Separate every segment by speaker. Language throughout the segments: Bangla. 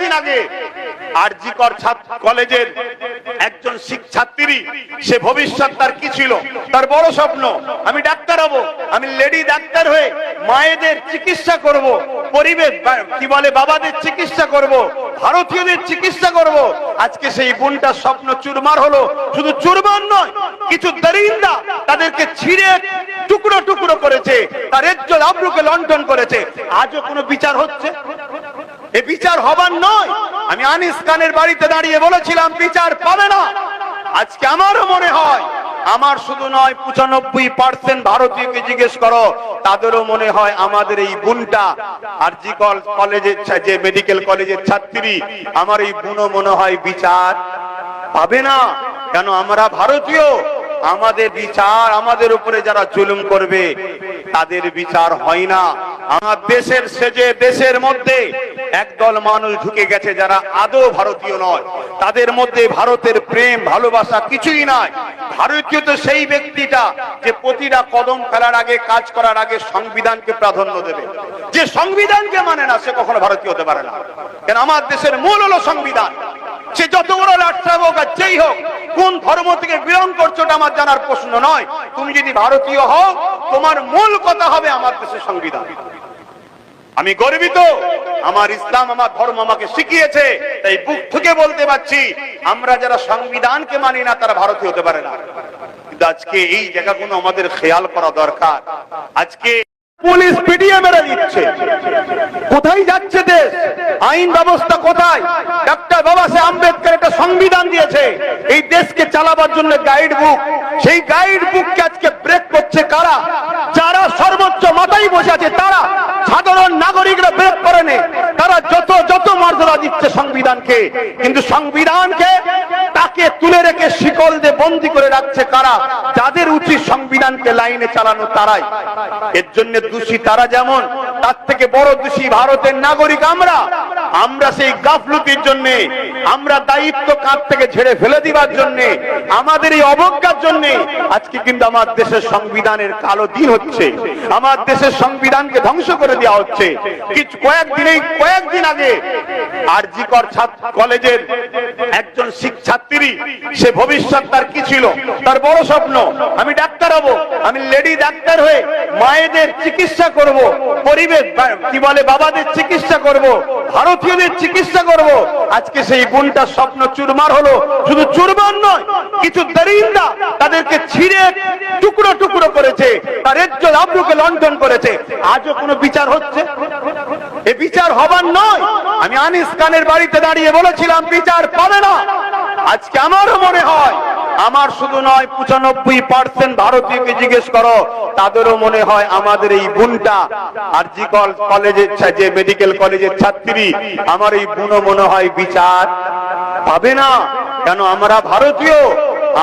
Speaker 1: কয়েকদিন আগে আরজি কলেজের একজন ছাত্রী, সে ভবিষ্যৎ তার কি ছিল, তার বড় স্বপ্ন আমি ডাক্তার হব, আমি লেডি ডাক্তার হয়ে মায়েদের চিকিৎসা করব, পরিবেশ কি বলে বাবাদের চিকিৎসা করব, ভারতীয়দের চিকিৎসা করব। আজকে সেই বোনটার স্বপ্ন চুরমার হলো। শুধু চুরমার নয়, কিছু দরিন্দা তাদেরকে ছিঁড়ে টুকরো টুকরো করেছে, তার ইজ্জত আবরুকে লণ্ঠন করেছে। আজও কোনো বিচার হচ্ছে? এ বিচার হবার নয়। আমি আনিস খানের বাড়িতে দাঁড়িয়ে বলেছিলাম বিচার পাবে না। আজকে আমারও মনে হয়, আমার শুধু নয় 95% ভারতীয়কে জিজ্ঞেস করো, তাদেরও মনে হয় আমাদের এই বোনটা আরজি কলেজের যে মেডিকেল কলেজের ছাত্রী, আমার এই বোনও মনে হয় বিচার পাবে না। কেন? আমরা ভারতীয়, আমাদের বিচার, আমাদের উপরে যারা জুলুম করবে তাদের বিচার হয় না। আমার দেশের সেজে দেশের মধ্যে একদল মানুষ ঢুকে গেছে যারা আদৌ ভারতীয় নয়, তাদের মধ্যে ভারতের প্রেম ভালোবাসা কিছুই নাই। ভারতীয় তো সেই ব্যক্তিটা যে প্রতিটা কদম ফেলার আগে, কাজ করার আগে সংবিধানকে প্রাধান্য দেবে। যে সংবিধানকে মানে না সে কখনো ভারতীয় হতে পারে না। কেন? আমার দেশের মূল হলো সংবিধান। সে যত বড় লাট্টা হোক আর যেই হোক, কোন ধর্ম থেকে বিলং করছো ওটা আমার জানার প্রশ্ন নয়। তুমি যদি ভারতীয় হও, তোমার মূল কথা হবে আমার দেশের সংবিধান। আমি গর্বিত, আমার ইসলাম, আমার ধর্ম আমাকে শিখিয়েছে, তাই বুক ঠুকে বলতে পারছি, আমরা যারা সংবিধানকে মানি না তারা ভারতীয় হতে পারে না। কিন্তু আজকে এই জায়গাগুলো আমাদের খেয়াল করা দরকার। আজকে পুলিশ পিটিয়ে মেরে দিচ্ছে। কোথায় যাচ্ছে দেশ? আইন ব্যবস্থা কোথায়? ডক্টর বাবা সাহেব আম্বেদকর একটা সংবিধান দিয়েছে এই দেশকে চালাবার জন্য, গাইড বুক। সেই গাইড বুককে আজকে ব্রেক করছে কারা? যারা সর্বোচ্চ মাথায় বসে আছে তারা। সাধারণ নাগরিকরা ব্রেক করে নেই, তারা যত মর্যাদা দিচ্ছে সংবিধানকে, কিন্তু সংবিধানকে তাকে তুলে রেখে শিকল দিয়ে বন্দী করে রাখছে কারা? যাদের উচিত সংবিধানকে লাইনে চালানো তারাই। এর জন্য দোষী তারা যেমন, তার থেকে বড় দোষী ভারতের নাগরিক আমরা। আমরা সেই গাফলতির জন্য, আমরা দায়িত্ব কাঁধ থেকে ঝেড়ে ফেলে দিবার জন্য, আমাদের এই অবজ্ঞার জন্য আজকে কিন্তু আমার দেশের সংবিধানের কালো দিন হচ্ছে। আমার দেশের সংবিধানকে ধ্বংস করে দেওয়া হচ্ছে। কয়েকদিন আগে আরজি কলেজের একজন ছাত্রী, সে ভবিষ্যৎ তার কি ছিল, তার বড় স্বপ্ন আমি ডাক্তার হব, আমি লেডি ডাক্তার হয়ে মায়েদের চিকিৎসা করব, পরিবেশ কি বলে বাবাদের চিকিৎসা করব, ভারতীয়দের চিকিৎসা করব। আজকে সেই বোনটার স্বপ্ন চুরমার হলো। শুধু চুরমার নয়, কিছু দরিন্দা তাদেরকে ছিঁড়ে টুকরো টুকরো করেছে, তার ইজ্জত আবরুকে লণ্ঠন করেছে। আজও কোনো বিচার হচ্ছে? এ বিচার হবার নয়। আমি আনিস খানের বাড়িতে দাঁড়িয়ে বলেছিলাম বিচার পাবে না। আজকে আমারও মনে হয়, আমার শুধু নয় 95% ভারতীয়কে জিজ্ঞেস করো, তাদেরও মনে হয় আমাদের এই বোনটা আরজি কলেজের যে মেডিকেল কলেজের ছাত্রী, আমার এই বোনও মনে হয় বিচার পাবে না। কেন? আমরা ভারতীয়,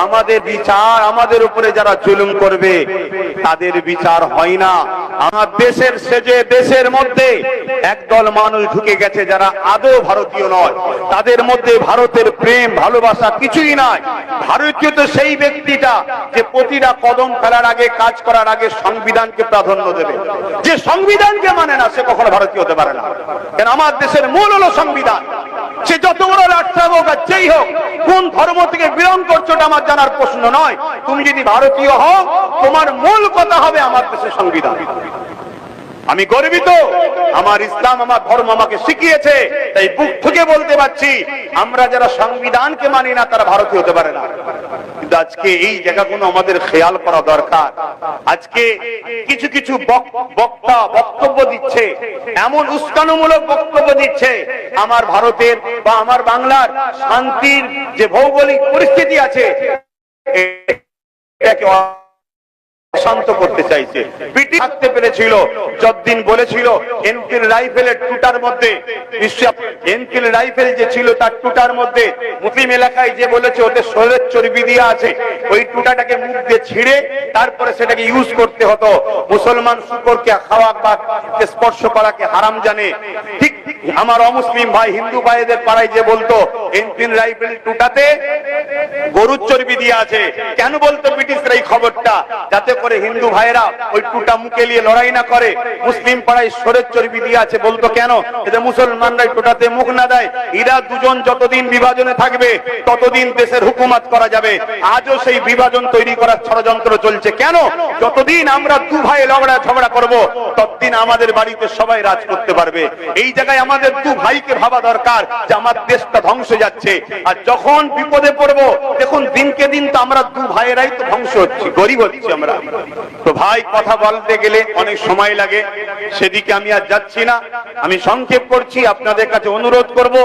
Speaker 1: আমাদের বিচার, আমাদের উপরে যারা জুলুম করবে তাদের বিচার হয় না। আমার দেশের সেজে দেশের মধ্যে একদল মানুষ ঢুকে গেছে যারা আদৌ ভারতীয় নয়, তাদের মধ্যে ভারতের প্রেম ভালোবাসা কিছুই নাই। ভারতীয় তো সেই ব্যক্তিটা যে প্রতিটা কদম ফেলার আগে, কাজ করার আগে সংবিধানকে প্রাধান্য দেবে। যে সংবিধানকে মানে না সে কখনো ভারতীয় হতে পারে না। কেন? আমার দেশের মূল হলো সংবিধান। সে যত বড় লাট্টা হোক আর যেই হোক, কোন ধর্ম থেকে বিলং করছো ওটা আমার জানার প্রশ্ন নয়। তুমি যদি ভারতীয় হও, তোমার মূল কথা হবে আমার দেশের সংবিধান। আমি গর্বিত, আমার ইসলাম, আমার ধর্ম আমাকে শিখিয়েছে, তাই বুক ঠুকে বলতে পারছি, আমরা যারা সংবিধানকে মানি না তারা ভারতীয় হতে পারে না। কিন্তু আজকে এই জায়গাগুলো আমাদের খেয়াল করা দরকার। আজকে কিছু বক্তা বক্তব্য দিচ্ছে, এমন উস্কানিমূলক বক্তব্য দিচ্ছে, আমার ভারতের বা আমার বাংলার শান্তির যে ভৌগোলিক পরিস্থিতি আছে এটাকে শান্ত করতে চাইছে। পিটি থাকতে পেরেছিল যতদিন বলেছিল এনফিল্ড রাইফেলের টুটার মধ্যে, এনফিল্ড রাইফেল যে ছিল তার টুটার মধ্যে মুসলিম এলাকায় যে বলেছে ওতে শরীরের চর্বি দিয়ে আছে, ওই টুটাটাকে মুখ দিয়ে ছিঁড়ে তারপরে সেটাকে ইউজ করতে হতো। মুসলমান শুকরকে খাওয়া বা স্পর্শ করাকে হারাম জানে। ঠিক আমার অমুসলিম ভাই, হিন্দু ভাইদের পাড়ায় যে বলতো এনফিল্ড রাইফেল 2টাতে গরুর চর্বি দিয়ে আছে। কেন বলতো ব্রিটিশরা এই খবরটা? যাতে করে হিন্দু ভাইরা ওই 2টা মুখে নিয়ে লড়াই না করে। মুসলিম পাড়ায় সরের চর্বি দিয়ে আছে বলতো কেন? এতে মুসলমানরা 2টাতে মুখ না দেয়। এরা দুজন যতদিন বিভাজনে থাকবে ততদিন দেশের হুকুমত করা যাবে। আজও সেই বিভাজন তৈরি করার ষড়যন্ত্র চলছে। কেন? যতদিন আমরা দু ভাই ঝগড়া করব ততদিন আমাদের বাড়িতে সবাই রাজ করতে পারবে। এই জায়গায় আমাদের দু ভাইকে ভাবা দরকার যে আমার দেশটা ধ্বংস যাচ্ছে। আর যখন বিপদে পড়বো, দেখুন দিনকে দিন তো আমরা দু ভাইয়েরাই তো ধ্বংস হচ্ছি, গরিব হচ্ছি আমরা। তো ভাই, কথা বলতে গেলে অনেক সময় লাগে, সেদিকে আমি আর যাচ্ছি না। আমি সংক্ষেপ করছি, আপনাদের কাছে অনুরোধ করব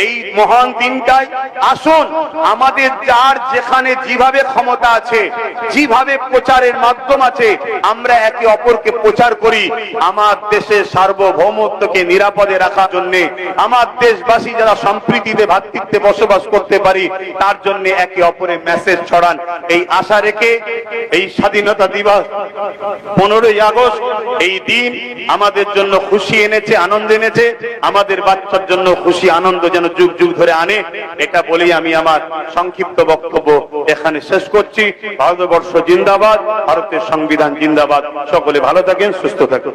Speaker 1: এই মহান দিনটায় আসুন আমাদের যার যেখানে যেভাবে ক্ষমতা আছে, যেভাবে প্রচারের মাধ্যম আছে, আমরা একে অপরকে প্রচার করি আমার দেশের সার্বভৌমত্বকে নিরাপদে রাখার জন্য, আমার দেশবাসী যারা সম্প্রীতিতে ভ্রাতৃত্বে বসবাস করতে পারি তার জন্য একে অপরের মেসেজ ছড়ান। এই আশা রেখে এই স্বাধীনতা দিবস 15ই আগস্ট এই দিন আমাদের জন্য খুশি এনেছে, আনন্দ এনেছে। আমাদের বাচ্চার জন্য খুশি আনন্দ যেন যুগ যুগ ধরে আনে, এটা বলেই আমি আমার সংক্ষিপ্ত বক্তব্য এখানে শেষ করছি। ভারতবর্ষ জিন্দাবাদ, ভারতের সংবিধান জিন্দাবাদ। সকলে ভালো থাকেন, সুস্থ থাকুন।